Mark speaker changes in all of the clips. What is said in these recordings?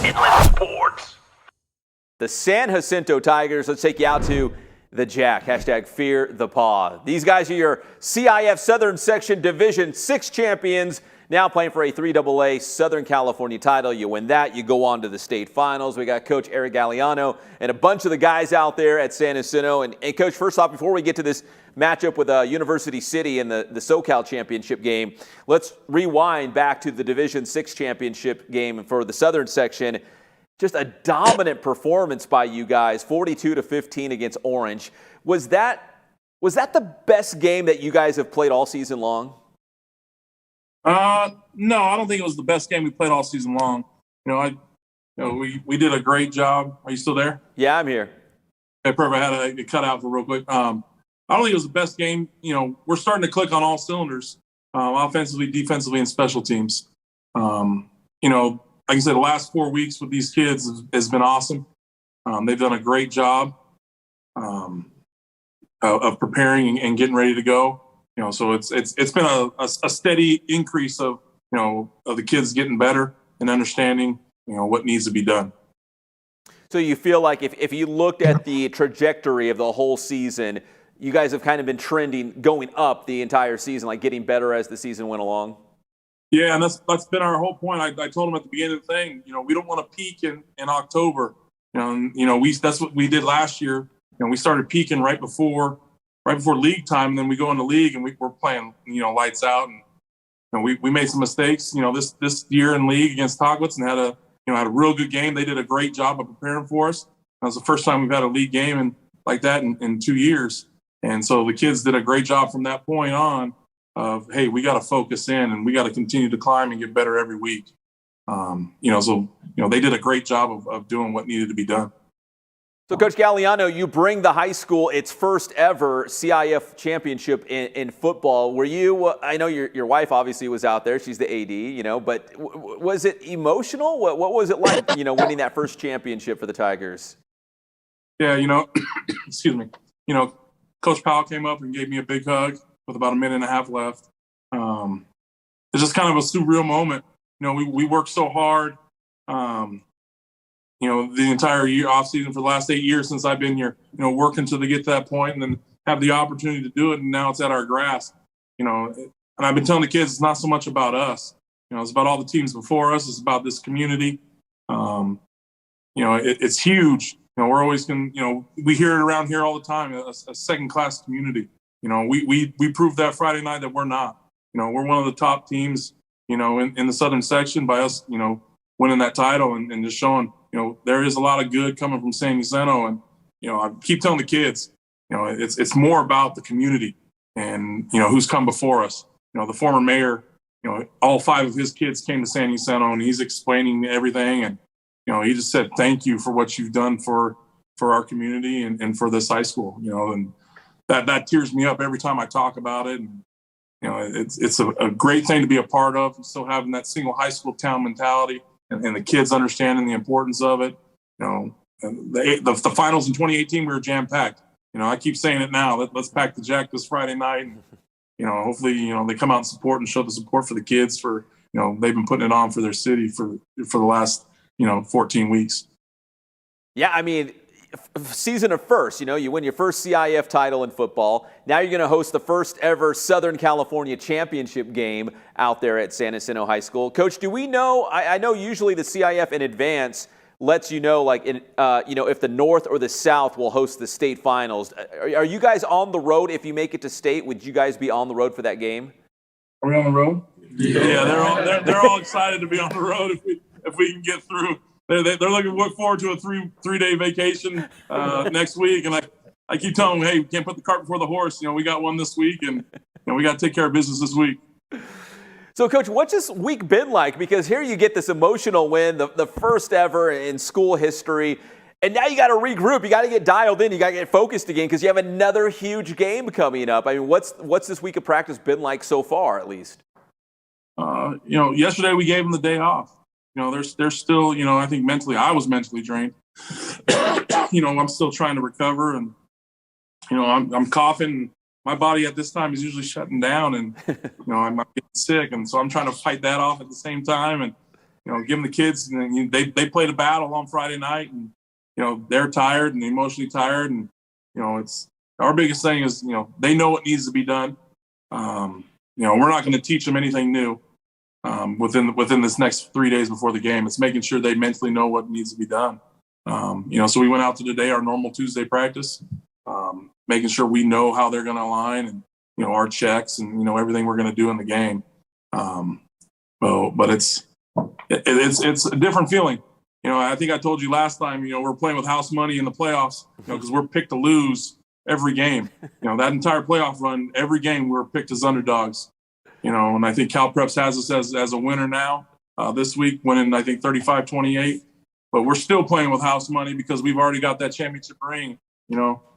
Speaker 1: Inland Sports.
Speaker 2: The San Jacinto Tigers, let's take you out to the Jack. Hashtag Fear the Paw. These guys are your CIF Southern Section Division 6 champions, now playing for a 3AA Southern California title. You win that, you go on to the state finals. We got Coach Eric Galliano and a bunch of the guys out there at San Jacinto. And Coach, first off, before we get to this matchup with University City in the SoCal championship game, let's rewind back to the Division 6 championship game for the Southern Section. Just a dominant performance by you guys, 42-15 against Orange. Was that the best game that you guys have played all season long?
Speaker 3: No, I don't think it was the best game we played all season long. We did a great job. Are you still there?
Speaker 2: Yeah, I'm here.
Speaker 3: Okay, perfect. I had to cut out for real quick. I don't think it was the best game. We're starting to click on all cylinders, offensively, defensively, and special teams. Like I said, the last 4 weeks with these kids has been awesome. They've done a great job of preparing and getting ready to go. So it's been a steady increase of the kids getting better and understanding what needs to be done.
Speaker 2: So you feel like if you looked at the trajectory of the whole season, you guys have kind of been trending going up the entire season, like getting better as the season went along?
Speaker 3: Yeah, and that's been our whole point. I told them at the beginning of the thing, we don't want to peak in October. That's what we did last year. We started peaking right before league time, and then we go into league and we're playing, lights out. And we made some mistakes, this year in league against Togwitz, and had a real good game. They did a great job of preparing for us. That was the first time we've had a league game like that in 2 years. And so the kids did a great job from that point on. Of, hey, we got to focus in and we got to continue to climb and get better every week. They did a great job of doing what needed to be done.
Speaker 2: So, Coach Galliano, you bring the high school its first ever CIF championship in football. Were you? I know your wife obviously was out there; she's the AD. But was it emotional? What was it like? Winning that first championship for the Tigers.
Speaker 3: Yeah, excuse me. Coach Powell came up and gave me a big hug with about a minute and a half left. It's just kind of a surreal moment. We worked so hard, the entire year off season for the last 8 years since I've been here, working to get to that point and then have the opportunity to do it. And now it's at our grasp, and I've been telling the kids, it's not so much about us. It's about all the teams before us. It's about this community. It's huge. We're always we hear it around here all the time, a second-class community. We proved that Friday night that we're not. We're one of the top teams, in the Southern Section by us, winning that title and just showing, there is a lot of good coming from San Jacinto. And, I keep telling the kids, it's more about the community and, who's come before us. The former mayor, all 5 of his kids came to San Jacinto and he's explaining everything. And, he just said, thank you for what you've done for our community and for this high school, and that tears me up every time I talk about it. And, it's a great thing to be a part of. Still having that single high school town mentality and the kids understanding the importance of it. The finals in 2018, we were jam-packed. I keep saying it now. Let's pack the Jack this Friday night. And, hopefully, they come out and support and show the support for the kids for, they've been putting it on for their city for the last, 14 weeks.
Speaker 2: Yeah, I mean, season of first, you win your first CIF title in football. Now you're going to host the first ever Southern California championship game out there at San Jacinto High School. Coach, do we know, I know usually the CIF in advance lets you know, if the North or the South will host the state finals. Are you guys on the road? If you make it to state, would you guys be on the road for that game?
Speaker 3: Are we on the road? Yeah, they're all excited to be on the road if we can get through. They're looking forward to a three-day vacation next week. And I keep telling them, hey, we can't put the cart before the horse. We got one this week, and we got to take care of business this week.
Speaker 2: So, Coach, what's this week been like? Because here you get this emotional win, the first ever in school history, and now you got to regroup. You got to get dialed in. You got to get focused again because you have another huge game coming up. I mean, what's this week of practice been like so far, at least?
Speaker 3: Yesterday we gave them the day off. They're still, I think I was mentally drained. I'm still trying to recover and, I'm coughing. My body at this time is usually shutting down and, I'm getting sick. And so I'm trying to fight that off at the same time. And, give them the kids. And they played a battle on Friday night, and they're tired and emotionally tired, and it's our biggest thing is they know what needs to be done. We're not going to teach them anything new within this next 3 days before the game. It's making sure they mentally know what needs to be done. So we went out to today, our normal Tuesday practice, making sure we know how they're going to align and our checks and everything we're going to do in the game. But it's a different feeling. I think I told you last time, we're playing with house money in the playoffs, because we're picked to lose every game. That entire playoff run, every game we're picked as underdogs. And I think Cal Preps has us as a winner now this week, winning, I think, 35-28. But we're still playing with house money because we've already got that championship ring.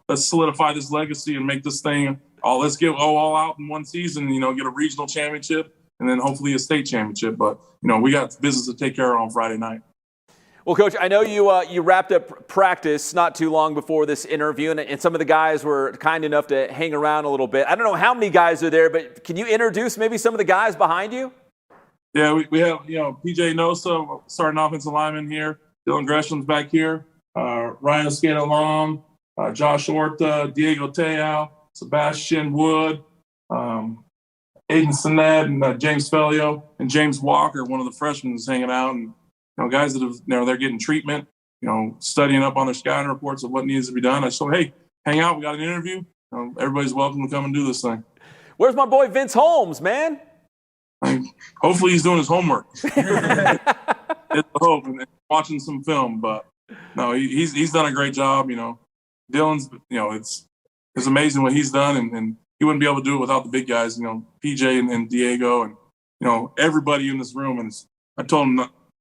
Speaker 3: Let's solidify this legacy and make this thing let's get all out in one season, get a regional championship and then hopefully a state championship. But, we got business to take care of on Friday night.
Speaker 2: Well, Coach, I know you wrapped up practice not too long before this interview, and some of the guys were kind enough to hang around a little bit. I don't know how many guys are there, but can you introduce maybe some of the guys behind you?
Speaker 3: Yeah, we have, PJ Nosa, starting offensive lineman here. Dylan Gresham's back here. Ryan Escada-Long, Josh Orta, Diego Teao, Sebastian Wood, Aiden Sinet, and James Felio, and James Walker, one of the freshmen, is hanging out. And guys that have, they're getting treatment, studying up on their scouting reports of what needs to be done. I told them, hey, hang out. We got an interview. Everybody's welcome to come and do this thing.
Speaker 2: Where's my boy Vince Holmes, man?
Speaker 3: Hopefully he's doing his homework. It's a hope, and watching some film. But no, he's done a great job. Dylan's, it's amazing what he's done, and he wouldn't be able to do it without the big guys. PJ and Diego, and everybody in this room. And I told him,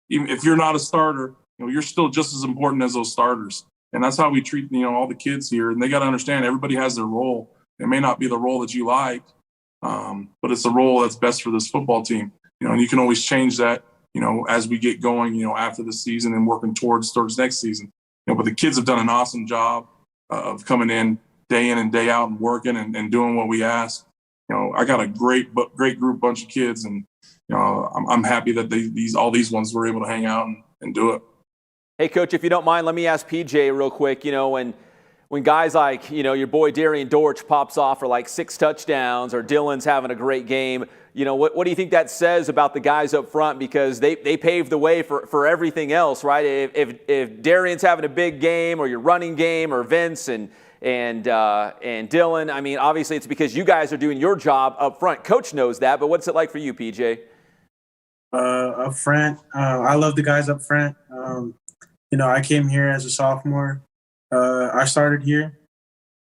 Speaker 3: even if you're not a starter, you're still just as important as those starters. And that's how we treat, all the kids here. And they got to understand everybody has their role. It may not be the role that you like, but it's the role that's best for this football team. And you can always change that, as we get going, after the season and working towards next season. But the kids have done an awesome job of coming in and day out and working and doing what we ask. I got a great bunch of kids, and I'm happy that all these ones were able to hang out and do it.
Speaker 2: Hey, Coach, if you don't mind, let me ask PJ real quick. When guys like, your boy Darian Dortch pops off for like 6 touchdowns, or Dylan's having a great game, what do you think that says about the guys up front? Because they paved the way for everything else, right? If Darian's having a big game, or your running game, or Vince and Dylan, I mean, obviously it's because you guys are doing your job up front. Coach knows that, but what's it like for you, PJ?
Speaker 1: Up front, I love the guys up front. I came here as a sophomore. I started here.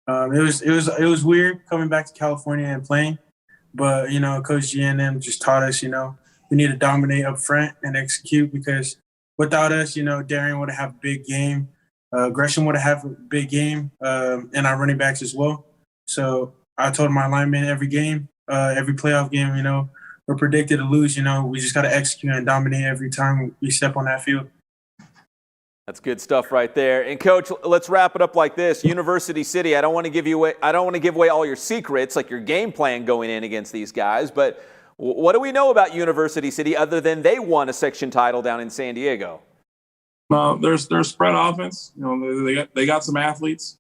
Speaker 1: It was weird coming back to California and playing, but Coach G and them just taught us, we need to dominate up front and execute, because without us, Darian would have a big game. Gresham would have a big game, and our running backs as well. So I told my linemen every game, every playoff game, we're predicted to lose. We just got to execute and dominate every time we step on that field.
Speaker 2: That's good stuff right there. And Coach, let's wrap it up like this. University City, I don't want to give away all your secrets, like your game plan going in against these guys, but what do we know about University City other than they won a section title down in San Diego?
Speaker 3: No, there's spread offense. They got some athletes.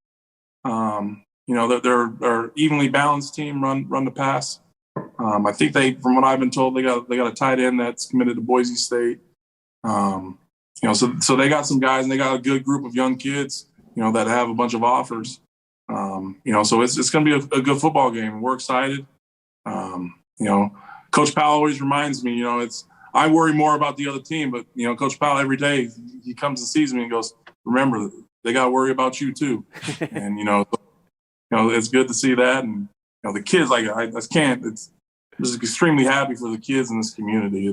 Speaker 3: They're evenly balanced team, run the pass. I think from what I've been told, they got a tight end that's committed to Boise State. So they got some guys, and they got a good group of young kids, that have a bunch of offers. So it's going to be a good football game. We're excited. Coach Powell always reminds me, I worry more about the other team, but Coach Powell, every day he comes and sees me and goes, remember, they got to worry about you too. And it's good to see that. And the kids, I'm just extremely happy for the kids in this community.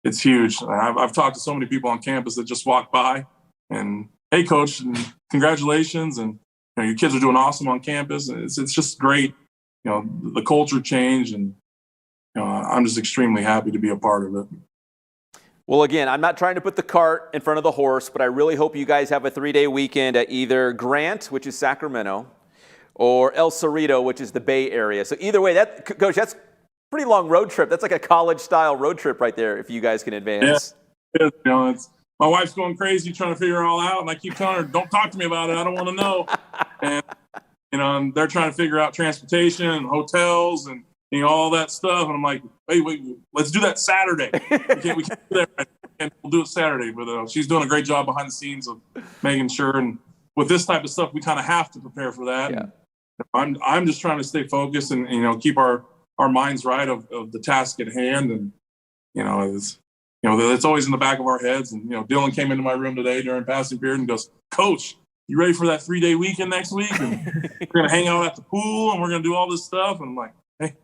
Speaker 3: It's huge. I've talked to so many people on campus that just walk by and, hey, Coach, and congratulations, and your kids are doing awesome on campus. It's just great, the culture change, and I'm just extremely happy to be a part of it.
Speaker 2: Well, again, I'm not trying to put the cart in front of the horse, but I really hope you guys have a 3-day weekend at either Grant, which is Sacramento, or El Cerrito, which is the Bay Area. So either way, Coach, that's a pretty long road trip. That's like a college-style road trip right there if you guys can advance.
Speaker 3: You know, my wife's going crazy trying to figure it all out, and I keep telling her, "Don't talk to me about it. I don't want to know." And and they're trying to figure out transportation and hotels and all that stuff. And I'm like, wait, let's do that Saturday. We can't do that right now. And we'll do it Saturday. But she's doing a great job behind the scenes of making sure. And with this type of stuff, we kind of have to prepare for that.
Speaker 2: Yeah.
Speaker 3: I'm just trying to stay focused and keep our minds right of the task at hand. And it's always in the back of our heads. And Dylan came into my room today during passing period and goes, "Coach, you ready for that 3-day weekend next week? And we're gonna hang out at the pool and we're gonna do all this stuff." And I'm like, "Hey,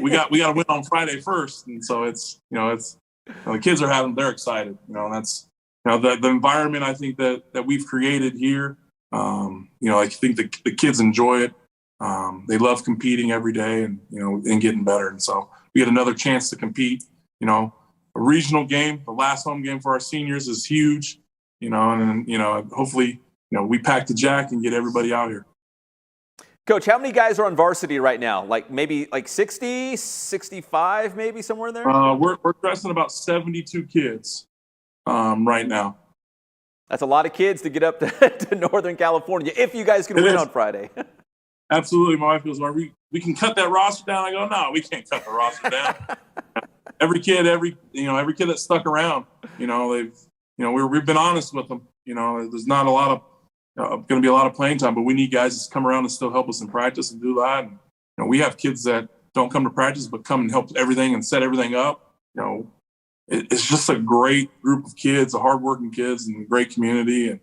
Speaker 3: we got to win on Friday first." And so it's the kids are they're excited. And that's the environment I think that we've created here. I think the kids enjoy it. They love competing every day and getting better. And so we get another chance to compete. A regional game, the last home game for our seniors is huge. And hopefully we pack the jack and get everybody out here.
Speaker 2: Coach, how many guys are on varsity right now? Maybe 60, 65, maybe somewhere in there?
Speaker 3: We're dressing about 72 kids right now.
Speaker 2: That's a lot of kids to get up to Northern California if you guys can win on Friday. Absolutely.
Speaker 3: My wife goes, we can cut that roster down. I go, no, we can't cut the roster down. Every kid that stuck around, we've been honest with them. There's not a lot of going to be a lot of playing time, but we need guys to come around and still help us in practice and do that. And we have kids that don't come to practice but come and help everything and set everything up. It's just a great group of kids, hardworking kids, and a great community. And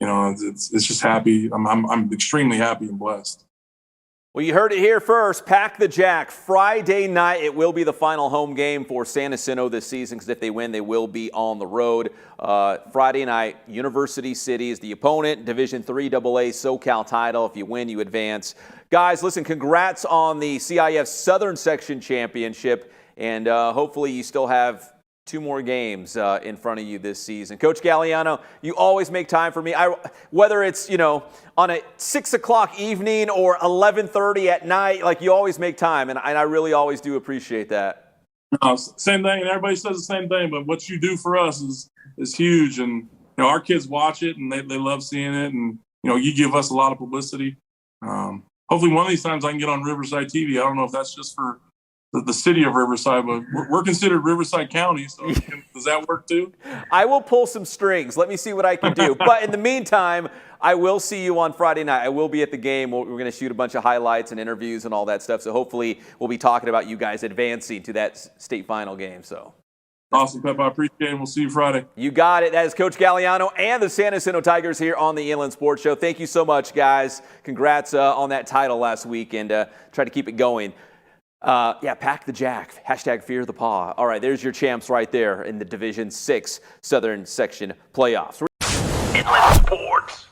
Speaker 3: it's just happy. I'm extremely happy and blessed.
Speaker 2: Well, you heard it here first. Pack the Jack. Friday night, it will be the final home game for San Jacinto this season, because if they win, they will be on the road. Friday night, University City is the opponent. Division III AA SoCal title. If you win, you advance. Guys, listen, congrats on the CIF Southern Section Championship, and hopefully you still have 2 more games in front of you this season. Coach Galliano, you always make time for me. Whether it's, on a 6 o'clock evening or 11:30 at night, you always make time, and I really always do appreciate that.
Speaker 3: Same thing, and everybody says the same thing, but what you do for us is huge. And, our kids watch it, and they love seeing it, and, you give us a lot of publicity. Hopefully one of these times I can get on Riverside TV. I don't know if that's just for the city of Riverside, but we're considered Riverside County, so does that work too?
Speaker 2: I will pull some strings. Let me see what I can do. But in the meantime, I will see you on Friday night. I will be at the game. We're going to shoot a bunch of highlights and interviews and all that stuff, so hopefully we'll be talking about you guys advancing to that state final game. So
Speaker 3: awesome, Pep. I appreciate it, and we'll see you Friday.
Speaker 2: You got it. That is Coach Galliano and the San Jacinto Tigers here on the Inland Sports Show. Thank you so much, guys. Congrats on that title last week, and try to keep it going. Pack the Jack. Hashtag Fear the Paw. All right, there's your champs right there in the Division VI Southern Section playoffs.
Speaker 4: Inland Sports.